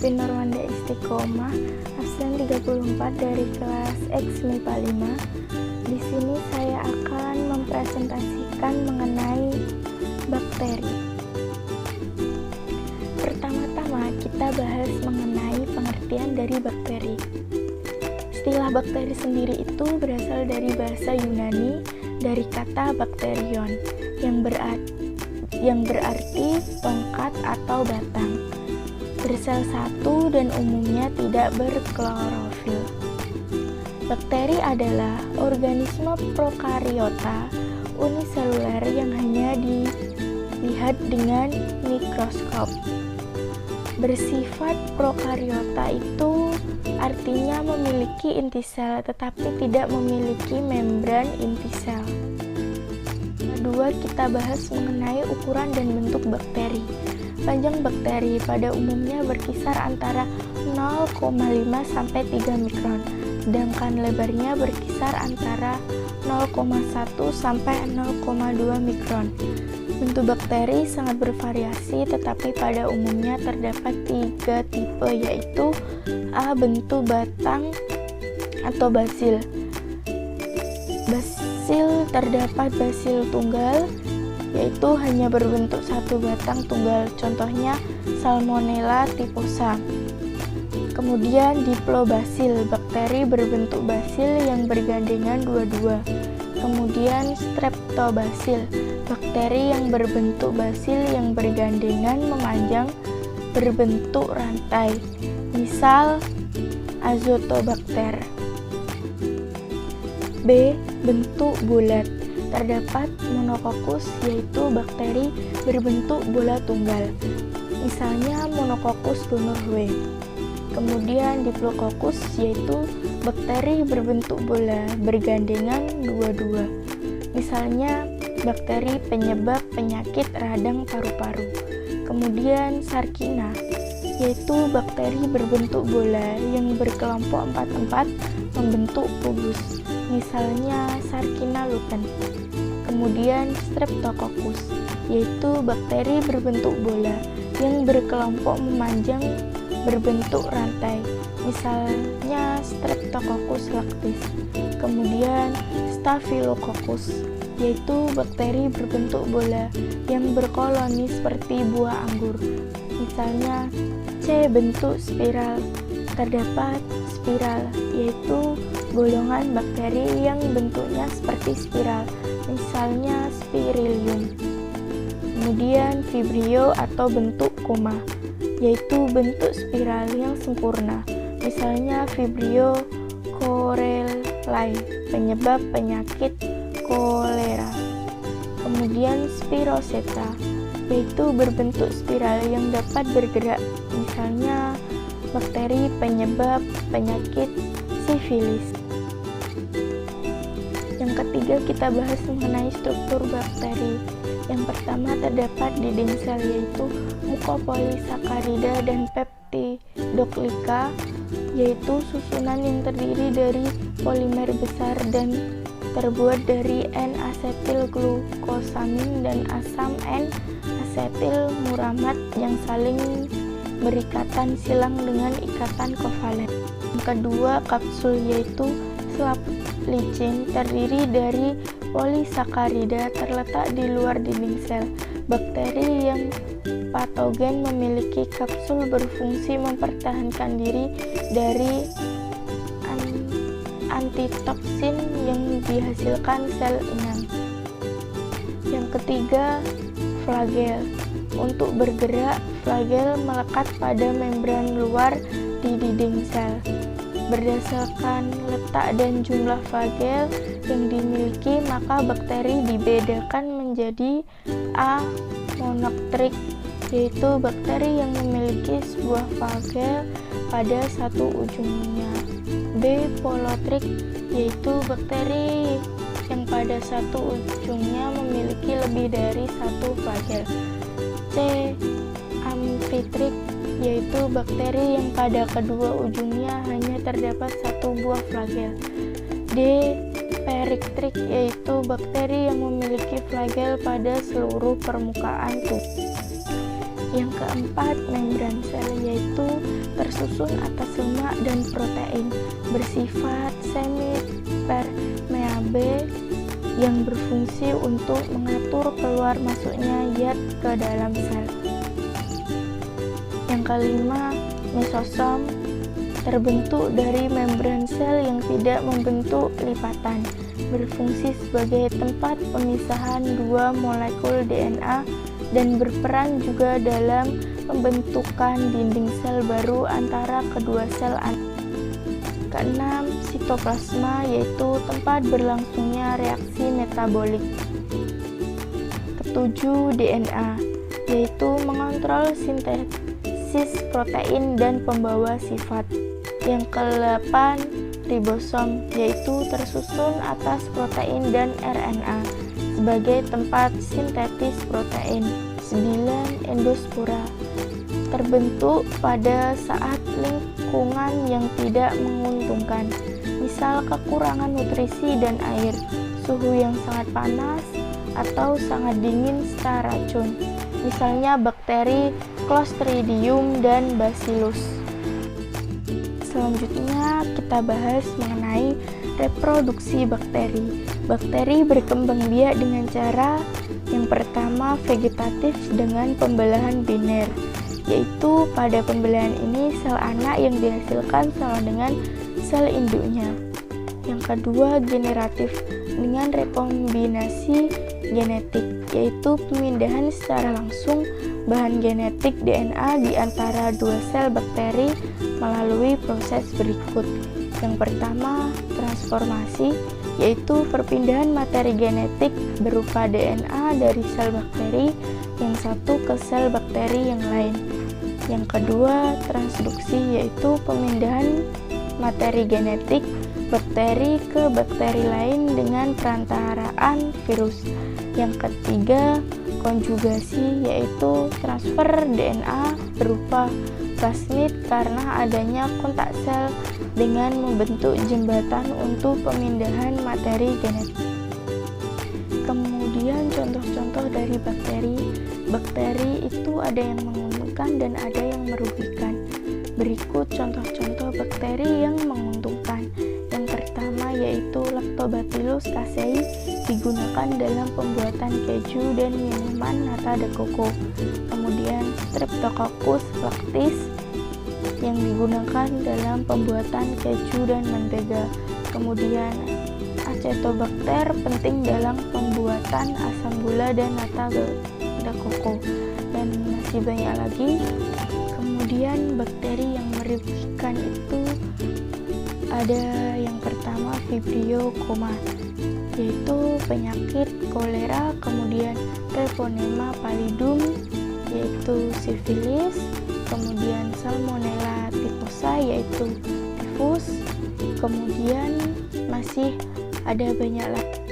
Alvin Norwanda Istiqomah, absen 34 dari kelas X MIPA 5. Di sini saya akan mempresentasikan mengenai bakteri. Pertama-tama kita bahas mengenai pengertian dari bakteri. Istilah bakteri sendiri itu berasal dari bahasa Yunani dari kata bakterion yang berarti tongkat atau batang. Bersel satu dan umumnya tidak berklorofil. Bakteri adalah organisme prokariota uniseluler yang hanya dilihat dengan mikroskop. Bersifat prokariota itu artinya memiliki inti sel tetapi tidak memiliki membran inti sel. Kedua, kita bahas mengenai ukuran dan bentuk bakteri. Panjang bakteri pada umumnya berkisar antara 0,5 sampai 3 mikron, sedangkan lebarnya berkisar antara 0,1 sampai 0,2 mikron. Bentuk bakteri sangat bervariasi, tetapi pada umumnya terdapat 3 tipe, yaitu A. Bentuk batang atau basil. Basil terdapat basil tunggal, yaitu hanya berbentuk satu batang tunggal, contohnya Salmonella typhosa. Kemudian diplobasil, bakteri berbentuk basil yang bergandengan dua-dua. Kemudian streptobasil, bakteri yang berbentuk basil yang bergandengan memanjang berbentuk rantai, misal Azotobacter. B. Bentuk bulat. Terdapat monococcus, yaitu bakteri berbentuk bola tunggal, misalnya Monococcus gonorrhoeae. Kemudian Diplococcus, yaitu bakteri berbentuk bola bergandengan dua-dua, misalnya bakteri penyebab penyakit radang paru-paru. Kemudian Sarkina, yaitu bakteri berbentuk bola yang berkelompok 4-4 membentuk kubus, misalnya Sarkina lupin. Kemudian Streptococcus, yaitu bakteri berbentuk bola yang berkelompok memanjang berbentuk rantai, misalnya Streptococcus lactis. Kemudian Staphylococcus, yaitu bakteri berbentuk bola yang berkoloni seperti buah anggur, misalnya C. Bentuk spiral. Terdapat spiral, yaitu golongan bakteri yang bentuknya seperti spiral, misalnya Spirillum. Kemudian Vibrio atau bentuk koma, yaitu bentuk spiral yang sempurna, misalnya Vibrio corellae, penyebab penyakit kolera. Kemudian Spiroseta, yaitu berbentuk spiral yang dapat bergerak, misalnya bakteri penyebab penyakit sifilis. Yang ketiga, kita bahas mengenai struktur bakteri. Yang pertama, terdapat dinding sel, yaitu mukopolisakarida dan peptidoglika, yaitu susunan yang terdiri dari polimer besar dan terbuat dari N-asetilglukosamin dan asam N-asetilmuramat yang saling berikatan silang dengan ikatan kovalen. Yang kedua, kapsul, yaitu selaput licin terdiri dari polisakarida terletak di luar dinding sel. Bakteri yang patogen memiliki kapsul berfungsi mempertahankan diri dari antitoksin yang dihasilkan sel inang. Yang ketiga, flagel. Untuk bergerak, flagel melekat pada membran luar di dinding sel. Berdasarkan letak dan jumlah flagel yang dimiliki, maka bakteri dibedakan menjadi A. Monotrik, yaitu bakteri yang memiliki sebuah flagel pada satu ujungnya. B. Polotrik, yaitu bakteri yang pada satu ujungnya memiliki lebih dari satu flagel. C. Amfitrik, yaitu bakteri yang pada kedua ujungnya hanya terdapat satu buah flagel. D. Periktrik, yaitu bakteri yang memiliki flagel pada seluruh permukaan tubuh. Yang keempat, membran sel, yaitu tersusun atas lemak dan protein, bersifat semi-permeable yang berfungsi untuk mengatur keluar masuknya zat ke dalam sel. Yang kelima, mesosom terbentuk dari membran sel yang tidak membentuk lipatan, berfungsi sebagai tempat pemisahan dua molekul DNA dan berperan juga dalam pembentukan dinding sel baru antara kedua sel. Keenam, sitoplasma, yaitu tempat berlangsungnya reaksi metabolik. Ketujuh, DNA, yaitu mengontrol sintesis protein dan pembawa sifat. Yang ke-8, ribosom, yaitu tersusun atas protein dan RNA sebagai tempat sintetis protein. 9, endospora, terbentuk pada saat lingkungan yang tidak menguntungkan, misal kekurangan nutrisi dan air, suhu yang sangat panas atau sangat dingin serta racun, misalnya bakteri Clostridium dan Bacillus. Selanjutnya kita bahas mengenai reproduksi bakteri. Bakteri berkembang biak dengan cara yang pertama vegetatif dengan pembelahan biner, yaitu pada pembelahan ini sel anak yang dihasilkan sama dengan sel induknya. Yang kedua generatif dengan rekombinasi genetik, yaitu pemindahan secara langsung bahan genetik DNA di antara dua sel bakteri melalui proses berikut. Yang pertama, transformasi, yaitu perpindahan materi genetik berupa DNA dari sel bakteri yang satu ke sel bakteri yang lain. Yang kedua, transduksi, yaitu pemindahan materi genetik bakteri ke bakteri lain dengan perantaraan virus. Yang ketiga, konjugasi, yaitu transfer DNA berupa plasmid karena adanya kontak sel dengan membentuk jembatan untuk pemindahan materi genetik. Kemudian contoh-contoh dari bakteri. Bakteri itu ada yang menguntungkan dan ada yang merugikan. Berikut contoh-contoh bakteri yang menguntungkan. Yang pertama yaitu Lactobacillus casei, digunakan dalam pembuatan keju dan minuman nata de coco. Kemudian Streptococcus lactis yang digunakan dalam pembuatan keju dan mentega. Kemudian Acetobacter penting dalam pembuatan asam gula dan nata de coco, dan masih banyak lagi. Kemudian bakteri yang merugikan itu ada yang pertama Vibrio coma, yaitu penyakit kolera. Kemudian Treponema pallidum, yaitu sifilis. Kemudian Salmonella typhosa, yaitu tifus. Kemudian masih ada banyak lagi.